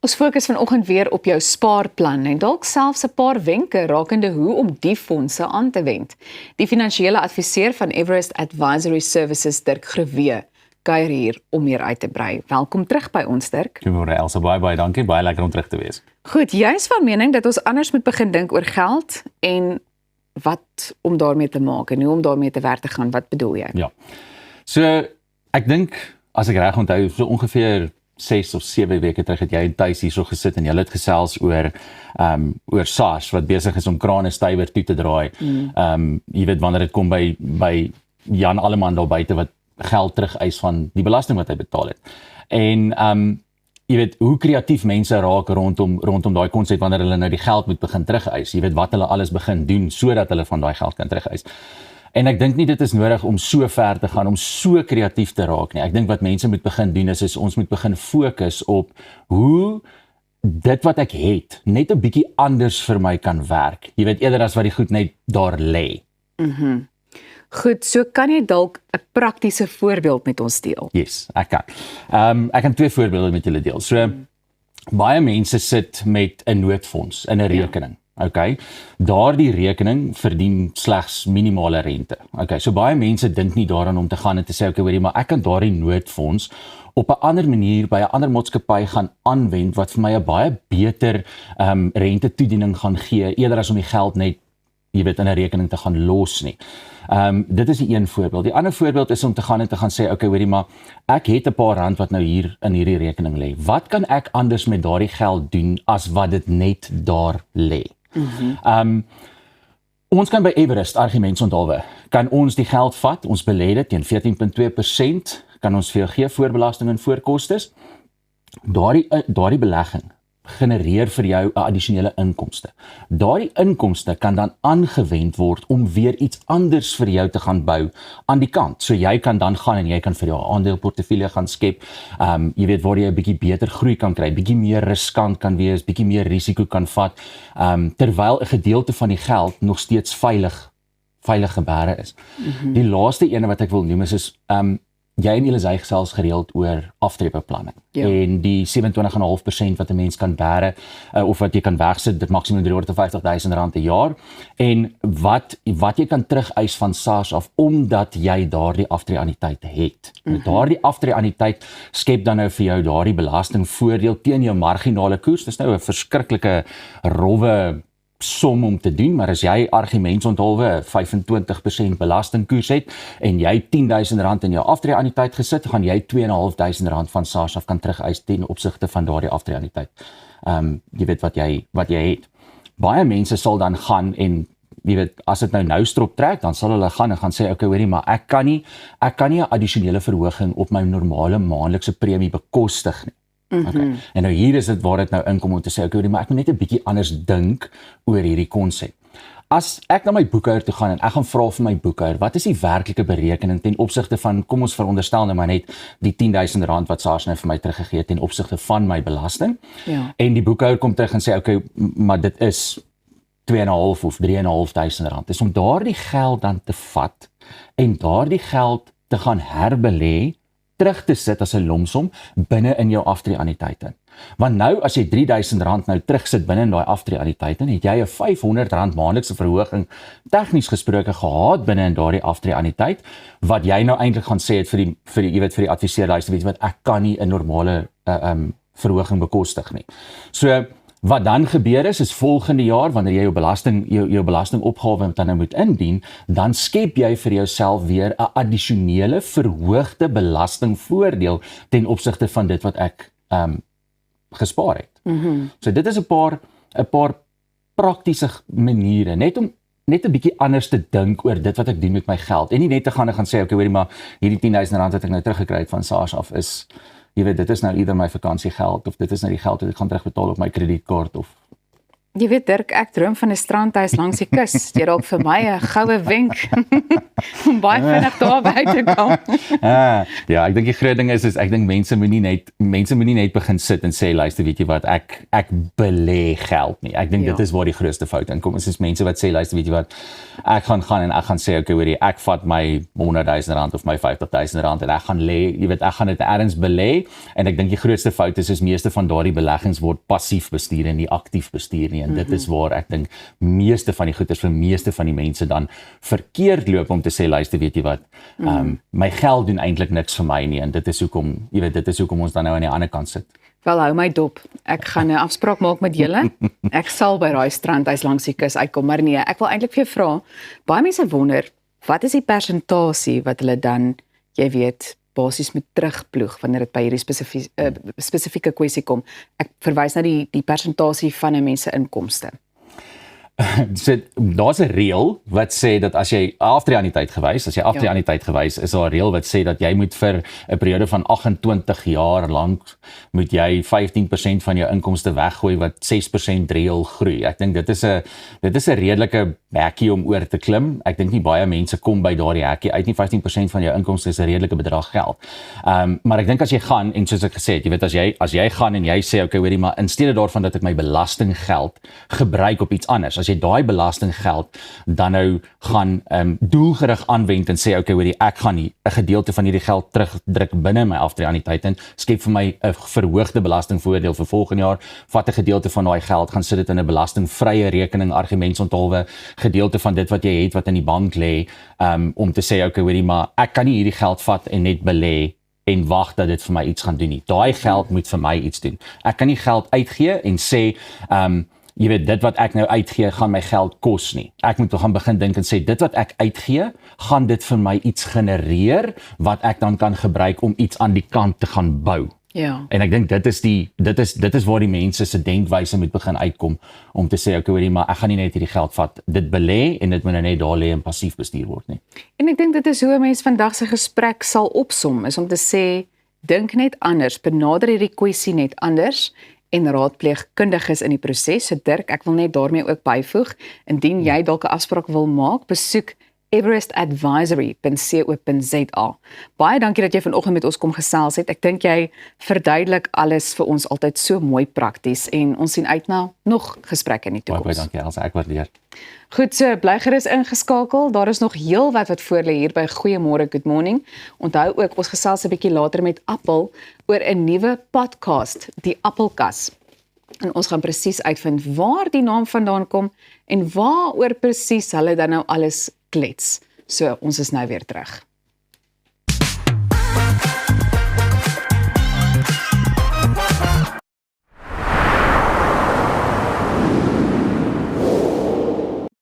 Ons fokus vanoggend weer op jou spaarplan en dalk selfs 'n paar wenke rakende hoe om die fondse aan te wend. Die finansiële adviseur van Everest Advisory Services, Dirk Grewé, kuier hier om meer uit te brei. Welkom terug by ons, Dirk. Goeiemôre Elsa, baie dankie, baie lekker om terug te wees. Goed, jy is van mening dat ons anders moet begin dink oor geld en wat om daarmee te maak en hoe om daarmee te werk te gaan. Wat bedoel jy? Ja. So ek dink as ek reg onthou, so ongeveer 6 of 7 weke terug het jy en Thys hierso gesit en julle het gesels oor SARS wat besig is om krane stywer toe te draai. Jy weet wanneer dit kom by Jan Alleman daar buite wat geld terugeis van die belasting wat hy betaal het. En jy weet hoe kreatief mense raak rondom daai konsep wanneer hulle nou die geld moet begin terugeis. Jy weet wat hulle alles begin doen sodat hulle van daai geld kan terugeis. En ek dink nie dit is nodig om so ver te gaan, om so kreatief te raak nie. Ek dink wat mense moet begin doen is ons moet begin fokus op hoe dit wat ek het, net 'n bietjie anders vir my kan werk. Jy weet, eerder as wat die goed net daar lê. Goed, so kan jy dalk 'n praktiese voorbeeld met ons deel? Yes, ek kan. Ek kan 2 voorbeelde met julle deel. So, baie mense sit met 'n noodfonds in 'n rekening. Okay, daardie rekening verdien slegs minimale rente. Okay, so baie mense dink nie daaraan om te gaan en te sê, okay, hoorie, maar ek kan daardie noodfonds op 'n ander manier by 'n ander maatskappy gaan aanwend wat vir my 'n baie beter rente toediening gaan gee, eerder as om die geld net, jy weet, in 'n rekening te gaan los nie. Dit is die een voorbeeld. Die ander voorbeeld is om te gaan en te gaan sê, okay, hoorie, maar ek het 'n paar rand wat nou hier in hierdie rekening lê. Wat kan ek anders met daardie geld doen as wat dit net daar lê? Ons kan by Everest argumentsonthaalwe, kan ons die geld vat, ons belê dit teen 14.2%, kan ons vir jou gee voor belasting en voor kostes. Daardie belegging genereer vir jou 'n addisionele inkomste. Daardie inkomste kan dan aangewend word om weer iets anders vir jou te gaan bou aan die kant. So jy kan dan gaan en jy kan vir jou 'n aandeleportefeulje gaan skep. Jy weet waar jy 'n bietjie beter groei kan kry, bietjie meer riskant kan wees, bietjie meer risiko kan vat, terwyl 'n gedeelte van die geld nog steeds veilig gebeere is. Die laaste ene wat ek wil noem is jy en Elisei gesels gereeld oor aftreebeplanning. Ja. En die 27,5% wat 'n mens kan bære, of wat jy kan wegsit, dit maksimum R350,000 'n jaar. En wat jy kan terugeis van SARS af, omdat jy daardie aftreeanniteit het. Daardie aftreeanniteit skep dan nou vir jou daardie belastingvoordeel teen jou marginale koers. Dis nou 'n verskriklike rowwe som om te doen, maar as jy argumentsonthaalwe 25% belastingkoers het en jy R10,000 in jou aftreeanniteit gesit, gaan jy R2,500 van SARS af kan terugeis ten opsigte van daardie aftreeanniteit. Jy weet wat jy het. Baie mense sal dan gaan en jy weet, as dit nou strop trek, dan sal hulle gaan en gaan sê, okay, hoorie, maar ek kan nie 'n addisionele verhoging op my normale maandelikse premie bekostig nie. Okay. En nou hier is dit waar dit nou inkom om te sê, okay, maar ek moet net 'n bietjie anders dink oor hierdie konsep. As ek na my boekhouer toe gaan en ek gaan vra vir my boekhouer, wat is die werklike berekening ten opsigte van, kom ons veronderstel nou maar net die R10,000 wat SARS nou vir my teruggegee het ten opsigte van my belasting. Ja. En die boekhouer kom terug en sê, okay, maar dit is R2,500 of R3,500. Dis om daardie geld dan te vat en daardie geld te gaan herbelê, terug te sit as 'n lumsom binne in jou aftreeanniteit in. Want nou as jy R3,000 nou terugsit binne in daai aftreeanniteit in, het jy 'n R500 maandelikse verhoging tegnies gesproke gehad binne in daardie aftreeanniteit, wat jy nou eintlik gaan sê het vir die adviseur, luister, weet jy wat, ek kan nie 'n normale verhoging bekostig nie. So wat dan gebeur is volgende jaar, wanneer jy jou belastingopgawe dan nou moet indien, dan skep jy vir jouself weer 'n addisionele verhoogde belastingvoordeel ten opsigte van dit wat ek gespaar het. So dit is 'n paar praktiese maniere, net om 'n bietjie anders te dink oor dit wat ek doen met my geld, en nie net te gaan en gaan sê, okay, hoorie, maar hierdie R10,000 wat ek nou teruggekry het van SARS af is, jy weet, dit is nou ieder my vakansiegeld, of dit is nou die geld wat ek gaan terugbetaal op my kredietkaart, of Jy weet Dirk, ek droom van 'n strandhuis langs die kus. Jy dalk vir my 'n goue wenk om baie vinnig daar by te kom. Ja, ek dink die groot ding is ek dink mense moenie net begin sit en sê luister, weet jy wat, ek belê geld nie. Ek dink dit is waar die grootste fout inkom. Is mense wat sê luister, weet jy wat, ek gaan en ek gaan sê okay, hoorie, ek vat my R100,000 of my R50,000 en ek gaan lê, jy weet, ek gaan dit ergens belê en ek dink die grootste fout is meeste van daardie beleggings word passief bestuur en nie aktief bestuur nie. En dit is waar ek dink meeste van die goeders vir meeste van die mense dan verkeerd loop om te sê luister, weet jy wat, my geld doen eintlik niks vir my nie en dit is hoekom ons dan nou aan die ander kant sit. Wel, hou my dop. Ek gaan 'n afspraak maak met julle. Ek sal by daai strandhuis langs die kus uitkom, maar nee, ek wil eintlik vir jou vra. Baie mense wonder, wat is die persentasie wat hulle dan, jy weet, basies moet terugploeg wanneer dit by hierdie spesifieke kwessie kom. Ek verwys na die persentasie van 'n mens se inkomste. So, daar's 'n reël wat sê dat as jy aftree-anniteit gewys, is daar 'n reël wat sê dat jy moet vir 'n periode van 28 jaar lank moet jy 15% van jou inkomste weggooi wat 6% reël groei. Ek dink dit is 'n redelike hekkie om oor te klim. Ek dink nie baie mense kom by daardie hekkie uit nie. 15% van jou inkomste is 'n redelike bedrag geld. Maar ek dink as jy gaan en soos ek gesê het, jy weet as jy gaan en jy sê okay, hoorie, maar in steede daarvan dat ek my belastinggeld gebruik op iets anders, as jy daai belastinggeld dan nou gaan doelgerig aanwend en sê okay, hoorie, ek gaan 'n gedeelte van hierdie geld terugdruk binne my aftreeanniteit en skep vir my 'n verhoogde belastingvoordeel vir volgende jaar, vat 'n gedeelte van daai geld, gaan sit dit in 'n belastingvrye rekening, argumentsonthaalwe, gedeelte van dit wat jy het wat in die bank lê, om te sê okay, hoorie, maar ek kan nie hierdie geld vat en net belê en wag dat dit vir my iets gaan doen nie. Daai geld moet vir my iets doen. Ek kan nie geld uitgee en sê jy weet, dit wat ek nou uitgee, gaan my geld kos nie. Ek moet gaan begin dink en sê, dit wat ek uitgee, gaan dit vir my iets genereer, wat ek dan kan gebruik om iets aan die kant te gaan bou. Ja. En ek dink dit is waar die mense se denkwyse moet begin uitkom, om te sê, okay, hoorie, maar ek gaan nie net hierdie geld vat, dit belê en dit moet nou net daar lê en passief bestuur word nie. En ek dink dit is hoe 'n mens vandag se gesprek sal opsom, is om te sê, dink net anders, benader hierdie kwessie net anders, en raadpleeg kundiges in die proses. So Dirk, ek wil net daarmee ook byvoeg, indien jy dalk 'n afspraak wil maak, besoek everestadvisory.co.za. Baie dankie dat jy vanoggend met ons kom gesels het. Ek dink jy verduidelik alles vir ons altyd so mooi prakties en ons sien uit na nog gesprekke in die toekoms. Baie dankie, Elsa, ek waardeer. Goed, so bly gerus ingeskakel. Daar is nog heelwat wat voor lê hier by Goeiemôre Good Morning. Onthou ook, ons gesels 'n bietjie later met Appel oor 'n nuwe podcast, die Appelkas. En ons gaan presies uitvind waar die naam vandaan kom en waaroor presies hulle dan nou alles klets. So, ons is nou weer terug.